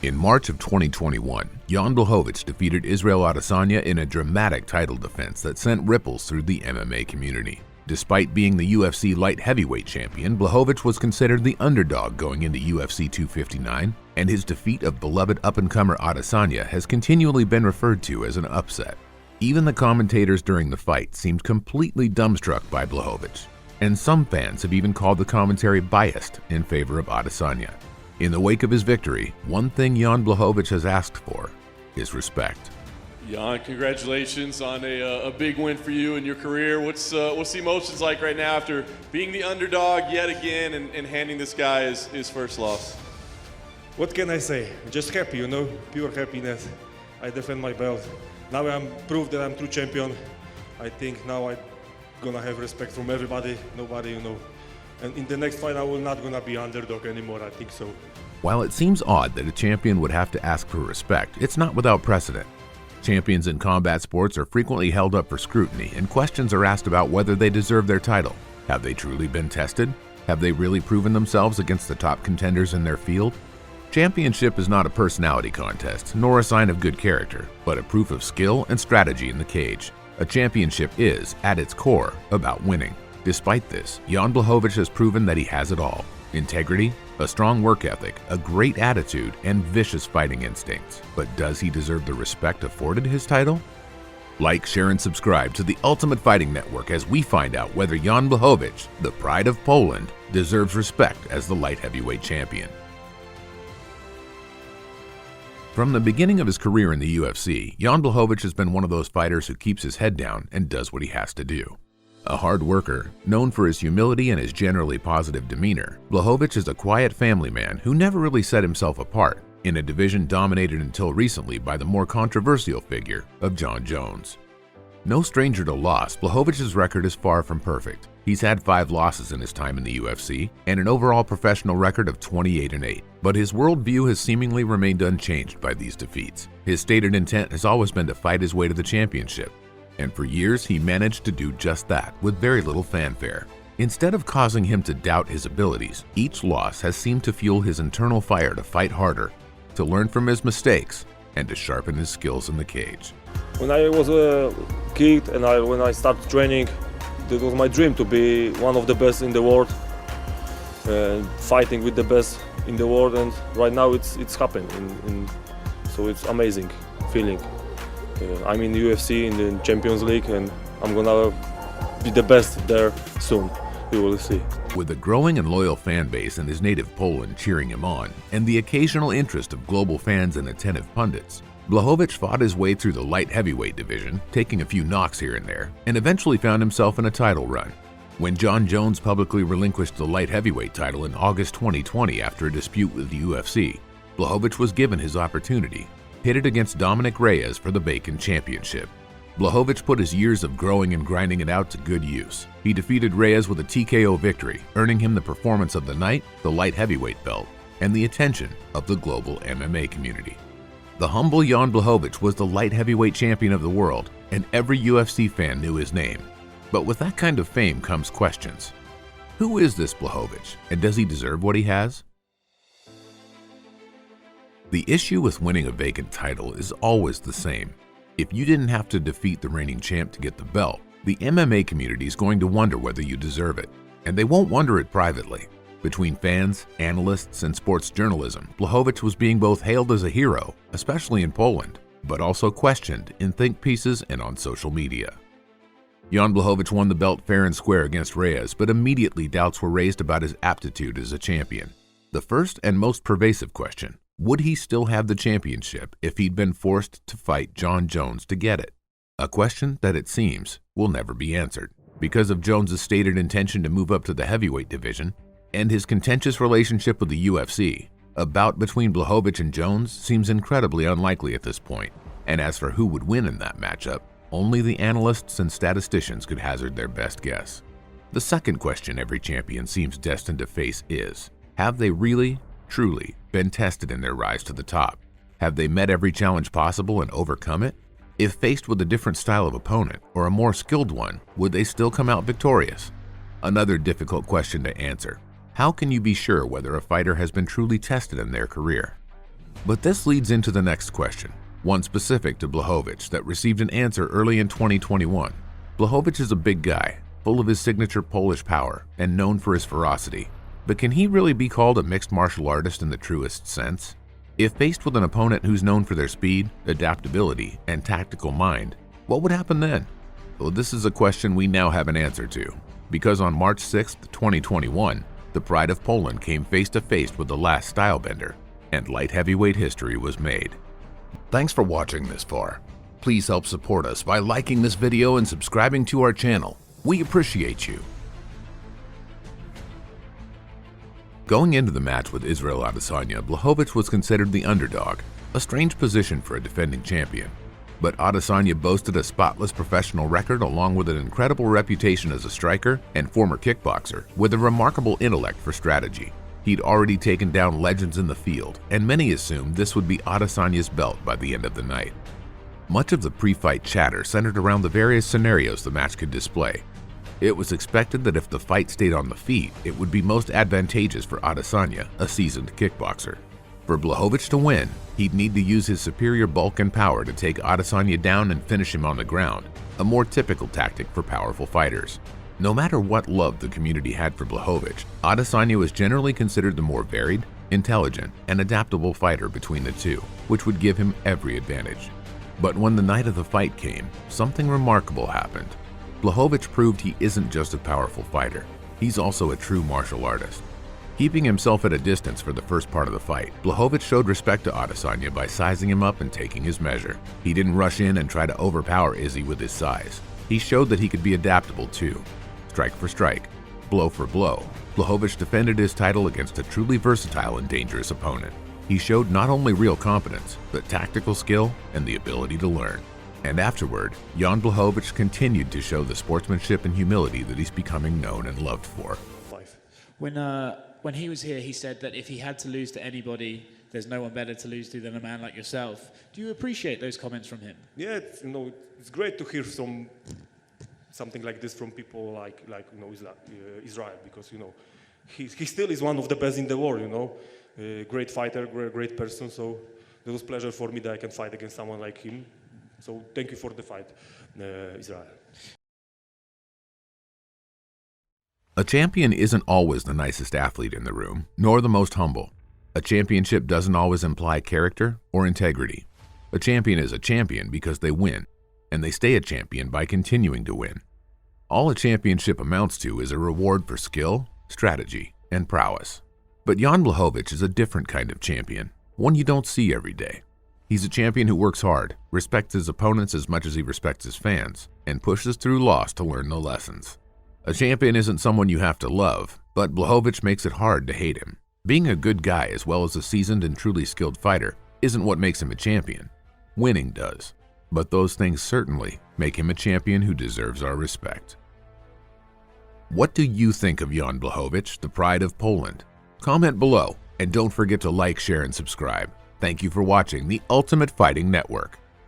In March of 2021, Jan Blachowicz defeated Israel Adesanya in a dramatic title defense that sent ripples through the MMA community. Despite being the UFC Light Heavyweight Champion, Blachowicz was considered the underdog going into UFC 259, and his defeat of beloved up-and-comer Adesanya has continually been referred to as an upset. Even the commentators during the fight seemed completely dumbstruck by Blachowicz, and some fans have even called the commentary biased in favor of Adesanya. In the wake of his victory, one thing Jan Blachowicz has asked for is respect. Jan, congratulations on a big win for you in your career. What's the emotions like right now after being the underdog yet again and handing this guy his first loss? What can I say? Just happy, pure happiness. I defend my belt. Now I'm proved that I'm true champion. I think now I'm gonna have respect from everybody, nobody, And in the next fight, I will not gonna be underdog anymore, I think so. While it seems odd that a champion would have to ask for respect, it's not without precedent. Champions in combat sports are frequently held up for scrutiny, and questions are asked about whether they deserve their title. Have they truly been tested? Have they really proven themselves against the top contenders in their field? Championship is not a personality contest, nor a sign of good character, but a proof of skill and strategy in the cage. A championship is, at its core, about winning. Despite this, Jan Blachowicz has proven that he has it all: integrity, a strong work ethic, a great attitude, and vicious fighting instincts. But does he deserve the respect afforded his title? Like, share, and subscribe to the Ultimate Fighting Network as we find out whether Jan Blachowicz, the pride of Poland, deserves respect as the light heavyweight champion. From the beginning of his career in the UFC, Jan Blachowicz has been one of those fighters who keeps his head down and does what he has to do. A hard worker, known for his humility and his generally positive demeanor, Blachowicz is a quiet family man who never really set himself apart in a division dominated until recently by the more controversial figure of Jon Jones. No stranger to loss, Blachowicz's record is far from perfect. He's had 5 losses in his time in the UFC and an overall professional record of 28-8. But his worldview has seemingly remained unchanged by these defeats. His stated intent has always been to fight his way to the championship. And for years, he managed to do just that with very little fanfare. Instead of causing him to doubt his abilities, each loss has seemed to fuel his internal fire to fight harder, to learn from his mistakes, and to sharpen his skills in the cage. When I was a kid and when I started training, it was my dream to be one of the best in the world, fighting with the best in the world, and right now it's happened. So it's amazing feeling. I'm in UFC, in the Champions League, and I'm gonna be the best there soon. You will see. With a growing and loyal fan base in his native Poland cheering him on, and the occasional interest of global fans and attentive pundits, Blachowicz fought his way through the light heavyweight division, taking a few knocks here and there, and eventually found himself in a title run. When Jon Jones publicly relinquished the light heavyweight title in August 2020 after a dispute with the UFC, Blachowicz was given his opportunity, pitted against Dominic Reyes for the Bacon Championship. Blachowicz put his years of growing and grinding it out to good use. He defeated Reyes with a TKO victory, earning him the Performance of the Night, the light heavyweight belt, and the attention of the global MMA community. The humble Jan Blachowicz was the light heavyweight champion of the world, and every UFC fan knew his name. But with that kind of fame comes questions. Who is this Blachowicz, and does he deserve what he has? The issue with winning a vacant title is always the same. If you didn't have to defeat the reigning champ to get the belt, the MMA community is going to wonder whether you deserve it. And they won't wonder it privately. Between fans, analysts, and sports journalism, Blachowicz was being both hailed as a hero, especially in Poland, but also questioned in think pieces and on social media. Jan Blachowicz won the belt fair and square against Reyes, but immediately doubts were raised about his aptitude as a champion. The first and most pervasive question: would he still have the championship if he'd been forced to fight Jon Jones to get it? A question that, it seems, will never be answered. Because of Jones' stated intention to move up to the heavyweight division and his contentious relationship with the UFC, a bout between Blachowicz and Jones seems incredibly unlikely at this point. And as for who would win in that matchup, only the analysts and statisticians could hazard their best guess. The second question every champion seems destined to face is: have they really, truly been tested in their rise to the top? Have they met every challenge possible and overcome it? If faced with a different style of opponent or a more skilled one, would they still come out victorious? Another difficult question to answer: how can you be sure whether a fighter has been truly tested in their career? But this leads into the next question, one specific to Blachowicz that received an answer early in 2021. Blachowicz is a big guy, full of his signature Polish power and known for his ferocity. But can he really be called a mixed martial artist in the truest sense? If faced with an opponent who's known for their speed, adaptability, and tactical mind, what would happen then? Well, this is a question we now have an answer to, because on March 6, 2021, the Pride of Poland came face-to-face with the last stylebender, and light heavyweight history was made. Thanks for watching this far. Please help support us by liking this video and subscribing to our channel. We appreciate you. Going into the match with Israel Adesanya, Blachowicz was considered the underdog, a strange position for a defending champion. But Adesanya boasted a spotless professional record along with an incredible reputation as a striker and former kickboxer with a remarkable intellect for strategy. He'd already taken down legends in the field, and many assumed this would be Adesanya's belt by the end of the night. Much of the pre-fight chatter centered around the various scenarios the match could display. It was expected that if the fight stayed on the feet, it would be most advantageous for Adesanya, a seasoned kickboxer. For Blachowicz to win, he'd need to use his superior bulk and power to take Adesanya down and finish him on the ground, a more typical tactic for powerful fighters. No matter what love the community had for Blachowicz, Adesanya was generally considered the more varied, intelligent, and adaptable fighter between the two, which would give him every advantage. But when the night of the fight came, something remarkable happened. Blachowicz proved he isn't just a powerful fighter, he's also a true martial artist. Keeping himself at a distance for the first part of the fight, Blachowicz showed respect to Adesanya by sizing him up and taking his measure. He didn't rush in and try to overpower Izzy with his size. He showed that he could be adaptable too. Strike for strike, blow for blow, Blachowicz defended his title against a truly versatile and dangerous opponent. He showed not only real competence, but tactical skill and the ability to learn. And afterward, Jan Blachowicz continued to show the sportsmanship and humility that he's becoming known and loved for. When he was here, he said that if he had to lose to anybody, there's no one better to lose to than a man like yourself. Do you appreciate those comments from him? Yeah, it's great to hear something like this from people like Israel, because he still is one of the best in the world. Great fighter, great person. So it was a pleasure for me that I can fight against someone like him. So thank you for the fight, Israel. A champion isn't always the nicest athlete in the room, nor the most humble. A championship doesn't always imply character or integrity. A champion is a champion because they win, and they stay a champion by continuing to win. All a championship amounts to is a reward for skill, strategy, and prowess. But Jan Blachowicz is a different kind of champion, one you don't see every day. He's a champion who works hard, respects his opponents as much as he respects his fans, and pushes through loss to learn the lessons. A champion isn't someone you have to love, but Blachowicz makes it hard to hate him. Being a good guy as well as a seasoned and truly skilled fighter isn't what makes him a champion. Winning does. But those things certainly make him a champion who deserves our respect. What do you think of Jan Blachowicz, the Pride of Poland? Comment below, and don't forget to like, share, and subscribe. Thank you for watching the Ultimate Fighting Network.